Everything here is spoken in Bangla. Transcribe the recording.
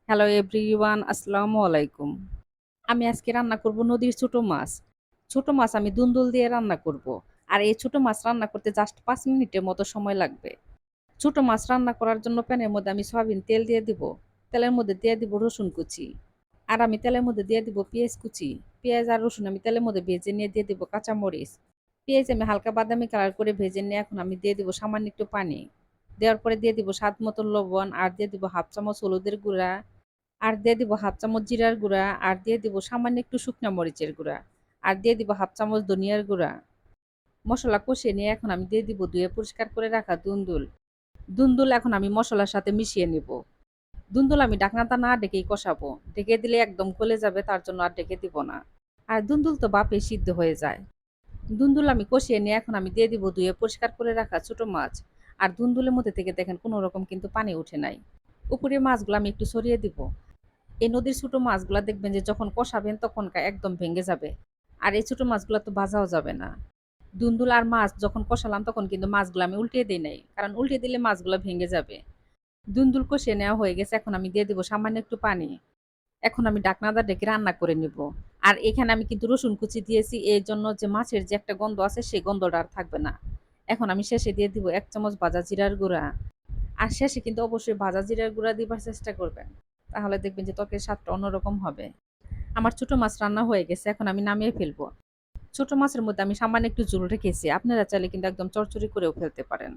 হ্যালো এভরিওয়ান, আসসালামু আলাইকুম। আমি আজকে রান্না করব নদীর ছোট মাছ। ছোট মাছ আমি দুন্দুল দিয়ে রান্না করব। আর এই ছোট মাছ রান্না করতে জাস্ট ৫ মিনিটের মতো সময় লাগবে। ছোট মাছ রান্না করার জন্য প্যানের মধ্যে আমি সয়াবিন তেল দিয়ে দিব। তেলের মধ্যে দিয়ে দিব রসুন কুচি। আর আমি তেলের মধ্যে দিয়ে দিব পেঁয়াজ কুচি। পেঁয়াজ আর রসুন আমি তেলের মধ্যে ভেজে নিয়ে দিয়ে দিব কাঁচামরিচ। পেঁয়াজ আমি হালকা বাদামি কালার করে ভেজে নিয়ে এখন আমি দিয়ে দিব সামান্য একটু পানি। দেওয়ার পরে দিয়ে দিব স্বাদ মতো লবণ আর দিয়ে দিব 1/2 চামচ হলুদের গুঁড়া। আর দিয়ে দিব 1/2 চামচ জিরার গুঁড়া, আর দিয়ে দিব সামান্য একটু শুকনা মরিচের গুঁড়া, আর দিয়ে দিব 1/2 চামচ ধনিয়ার গুঁড়া। মসলা কষিয়ে নিয়ে এখন আমি দিয়ে দিব ধুয়ে পরিষ্কার করে রাখা দুন্দুল। দুন্দুল এখন আমি মসলার সাথে মিশিয়ে নিব। দুন্দুল আমি ঢাকনাটা না ঢেকেই কষাবো। ঢেকে দিলে একদম গলে যাবে, তার জন্য আর ঢেকে দিব না। আর দুন্দুল তো বাপে সিদ্ধ হয়ে যায়। দুন্দুল আমি কষিয়ে নিয়ে এখন আমি দিয়ে দিব ধুয়ে পরিষ্কার করে রাখা ছোট মাছ। আর দুন্দুলের মধ্যে থেকে দেখেন কোনো রকম কিন্তু পানি উঠে নাই। উপরে মাছগুলো আমি একটু সরিয়ে দিব। এই নদীর ছোট মাছগুলা দেখবেন যে যখন কষাবেন তখন একদম ভেঙে যাবে। আর এই ছোট মাছগুলা তো ভাজাও যাবে না। দুন্দুল আর মাছ যখন কষালাম তখন কিন্তু মাছগুলো আমি উল্টিয়ে দিই নাই, কারণ উল্টে দিলে মাছগুলো ভেঙে যাবে। দুন্দুল কষিয়ে নেওয়া হয়ে গেছে, এখন আমি দিয়ে দিব সামান্য একটু পানি। এখন আমি ঢাকনাটা ঢেকে রান্না করে নিব। আর এখানে আমি কিন্তু রসুন কুচি দিয়েছি, এই জন্য যে মাছের যে একটা গন্ধ আছে সেই গন্ধটা আর থাকবে না। এখন আমি শেষে দিয়ে দিব 1 চামচ ভাজা জিরার গুঁড়া। আর শেষে কিন্তু অবশ্যই ভাজা জিরার গুঁড়া দিবার চেষ্টা করবেন। তাহলে দেখবেন যে ত্বকের স্বাদটা অন্যরকম হবে। আমার ছোট মাছ রান্না হয়ে গেছে, এখন আমি নামিয়ে ফেলবো। ছোট মাছের মধ্যে আমি সামান্য একটু ঝোল রেখেছি। আপনারা চাইলে কিন্তু একদম চড়চড়ি করেও ফেলতে পারেন।